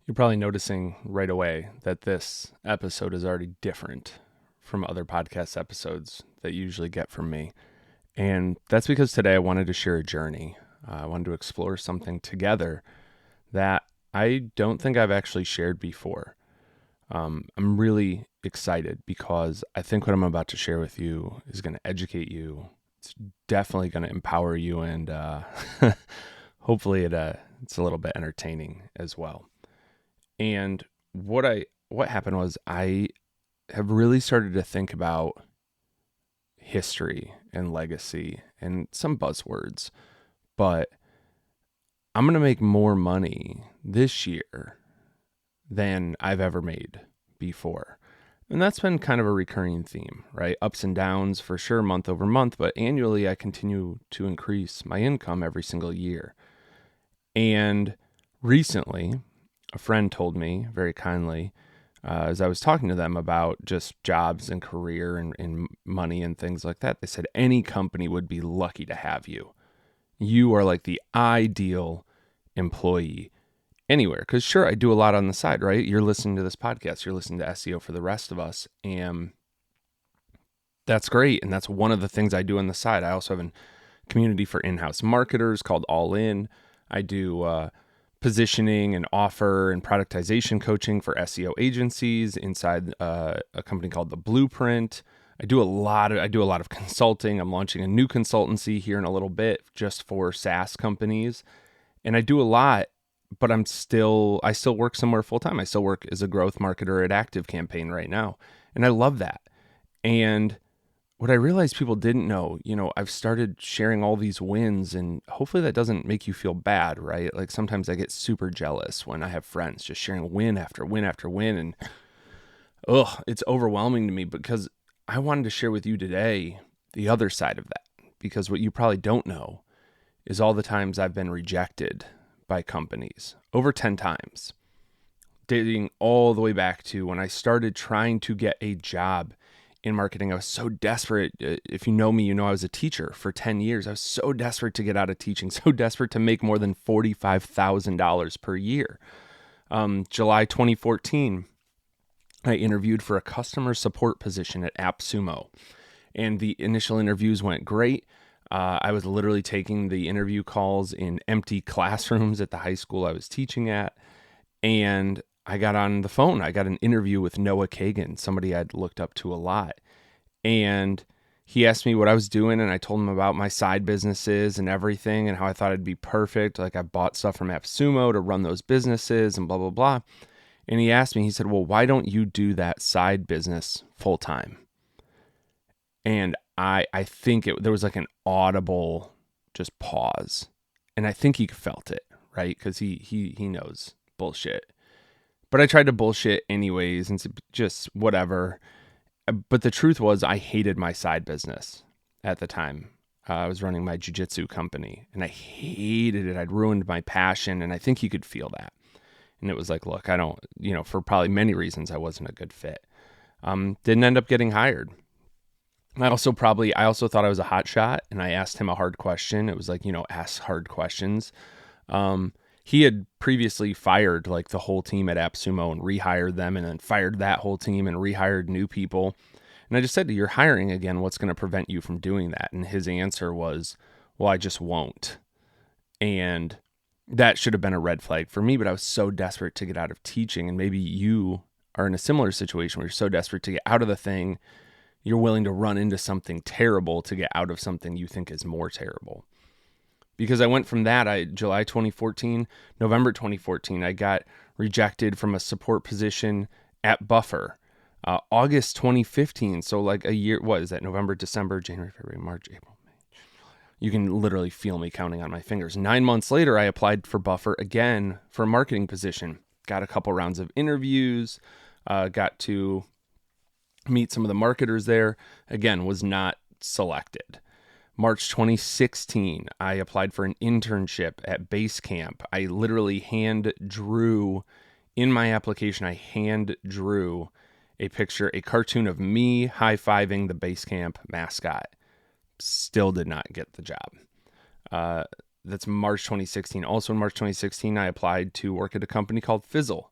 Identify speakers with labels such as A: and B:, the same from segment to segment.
A: You're probably noticing right away that this episode is already different from other podcast episodes that you usually get from me. And that's because today I wanted to share a journey. I wanted to explore something together that I don't think I've actually shared before. I'm really excited because I think what I'm about to share with you is going to educate you. It's definitely going to empower you, and hopefully it's a little bit entertaining as well. And what happened was I have really started to think about history and legacy and some buzzwords, but I'm going to make more money this year than I've ever made before. And that's been kind of a recurring theme, right? Ups and downs for sure, month over month, but annually I continue to increase my income every single year. And recently, a friend told me very kindly, as I was talking to them about just jobs and career and money and things like that, they said any company would be lucky to have you. You are like the ideal employee anywhere. Because sure, I do a lot on the side, right? You're listening to this podcast, you're listening to SEO for the rest of us, and that's great. And that's one of the things I do on the side. I also have a community for in-house marketers called All In. I do positioning and offer and productization coaching for SEO agencies inside a company called The Blueprint. I do a lot of consulting. I'm launching a new consultancy here in a little bit just for SaaS companies. And I do a lot, but I still work somewhere full time. I still work as a growth marketer at Active Campaign right now. And I love that. And what I realized people didn't know, I've started sharing all these wins, and hopefully that doesn't make you feel bad, right? Like sometimes I get super jealous when I have friends just sharing win after win after win, and it's overwhelming to me because I wanted to share with you today the other side of that, because what you probably don't know is all the times I've been rejected by companies, over 10 times, dating all the way back to when I started trying to get a job in marketing. I was so desperate. If you know me, I was a teacher for 10 years. I was so desperate to get out of teaching, so desperate to make more than $45,000 per year. July 2014, I interviewed for a customer support position at AppSumo, and the initial interviews went great. I was literally taking the interview calls in empty classrooms at the high school I was teaching at, and I got on the phone. I got an interview with Noah Kagan, somebody I'd looked up to a lot. And he asked me what I was doing, and I told him about my side businesses and everything and how I thought it'd be perfect. Like I bought stuff from AppSumo to run those businesses and blah, blah, blah. And he asked me, he said, well, why don't you do that side business full time? And I think there was like an audible just pause. And I think he felt it, right? Because he knows bullshit. But I tried to bullshit anyways and just whatever. But the truth was I hated my side business at the time. I was running my jiu-jitsu company and I hated it. I'd ruined my passion, and I think he could feel that. And it was like, look, I don't, for probably many reasons, I wasn't a good fit. Didn't end up getting hired. I also thought I was a hot shot, and I asked him a hard question. It was like, ask hard questions. He had previously fired like the whole team at AppSumo and rehired them, and then fired that whole team and rehired new people. And I just said, you're hiring again. What's going to prevent you from doing that? And his answer was, well, I just won't. And that should have been a red flag for me, but I was so desperate to get out of teaching. And maybe you are in a similar situation where you're so desperate to get out of the thing, you're willing to run into something terrible to get out of something you think is more terrible. Because I went from that, July 2014, November 2014, I got rejected from a support position at Buffer. August 2015, so like a year, what is that? November, December, January, February, March, April, May. You can literally feel me counting on my fingers. 9 months later, I applied for Buffer again for a marketing position. Got a couple rounds of interviews, got to meet some of the marketers there. Again, was not selected. March 2016, I applied for an internship at Basecamp. I literally in my application, I hand drew a cartoon of me high-fiving the Basecamp mascot. Still did not get the job. That's March 2016. Also in March 2016, I applied to work at a company called Fizzle.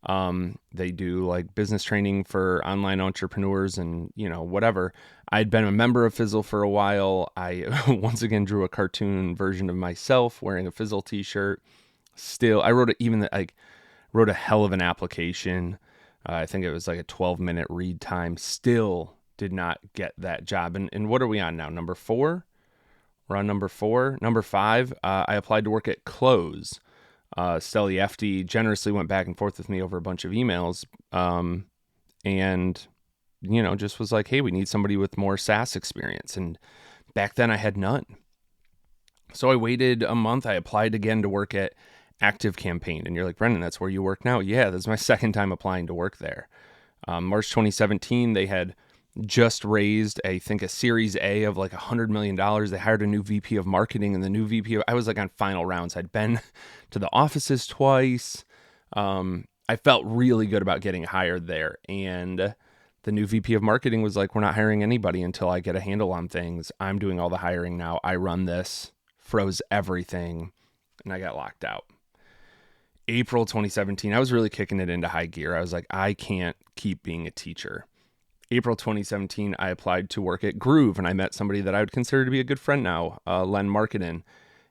A: They do like business training for online entrepreneurs and, whatever. I'd been a member of Fizzle for a while. I once again drew a cartoon version of myself wearing a Fizzle t-shirt. Still, I wrote wrote a hell of an application. I think it was like a 12-minute read time. Still did not get that job. And what are we on now? Number 4? We're on number 4. Number 5, I applied to work at Close. Stelly FD generously went back and forth with me over a bunch of emails. And, just was like, hey, we need somebody with more SaaS experience. And back then I had none. So I waited a month. I applied again to work at Active Campaign. And you're like, Brendan, that's where you work now? Yeah, this is my second time applying to work there. March 2017, they had just raised, I think, a Series A of like $100 million. They hired a new VP of marketing, and the new I was like on final rounds. I'd been to the offices twice. I felt really good about getting hired there. And the new VP of marketing was like, we're not hiring anybody until I get a handle on things. I'm doing all the hiring now. I run this, froze everything, and I got locked out. April 2017, I was really kicking it into high gear. I was like, I can't keep being a teacher. April 2017, I applied to work at Groove, and I met somebody that I would consider to be a good friend now, Len Markinen.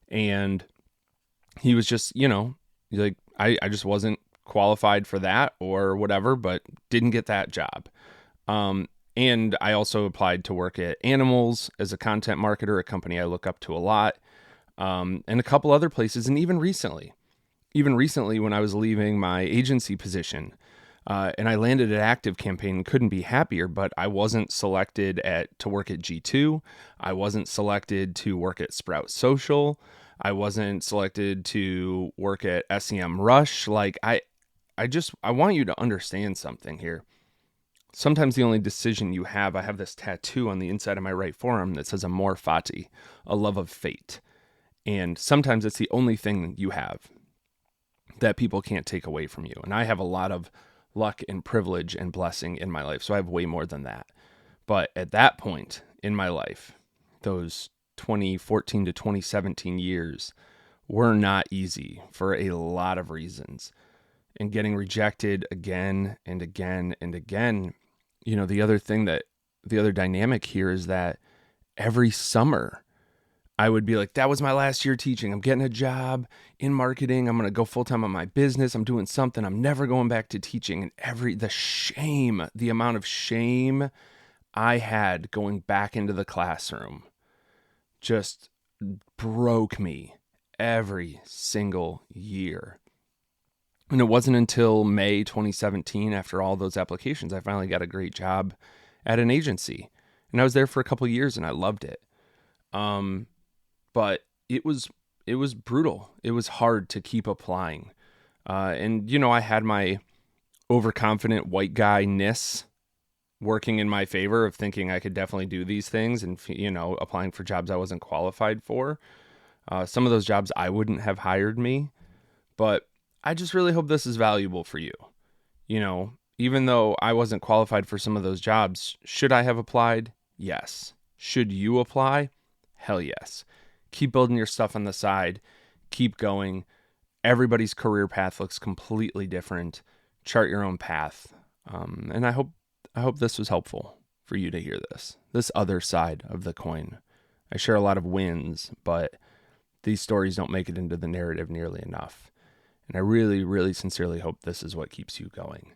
A: And he was just, like, I just wasn't qualified for that or whatever, but didn't get that job. And I also applied to work at Animals as a content marketer, a company I look up to a lot, and a couple other places. And even recently when I was leaving my agency position, and I landed at Active Campaign and couldn't be happier, but I wasn't selected to work at G2. I wasn't selected to work at Sprout Social. I wasn't selected to work at SEM Rush. Like I want you to understand something here. Sometimes the only decision you have, I have this tattoo on the inside of my right forearm that says Amor Fati, a love of fate. And sometimes it's the only thing you have that people can't take away from you. And I have a lot of luck and privilege and blessing in my life. So I have way more than that. But at that point in my life, those 2014 to 2017 years were not easy for a lot of reasons. And getting rejected again and again and again, the other dynamic here is that every summer I would be like, that was my last year teaching. I'm getting a job in marketing. I'm going to go full time on my business. I'm doing something. I'm never going back to teaching. And the amount of shame I had going back into the classroom just broke me every single year. And it wasn't until May 2017, after all those applications, I finally got a great job at an agency. And I was there for a couple of years and I loved it. But it was brutal. It was hard to keep applying. And I had my overconfident white guy-ness working in my favor of thinking I could definitely do these things and, applying for jobs I wasn't qualified for. Some of those jobs I wouldn't have hired me, but I just really hope this is valuable for you. Even though I wasn't qualified for some of those jobs, should I have applied? Yes. Should you apply? Hell yes. Keep building your stuff on the side. Keep going. Everybody's career path looks completely different. Chart your own path. And I hope this was helpful for you to hear this other side of the coin. I share a lot of wins, but these stories don't make it into the narrative nearly enough. And I really, really sincerely hope this is what keeps you going.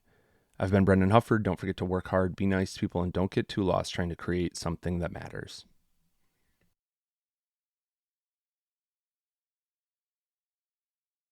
A: I've been Brendan Hufford. Don't forget to work hard, be nice to people, and don't get too lost trying to create something that matters.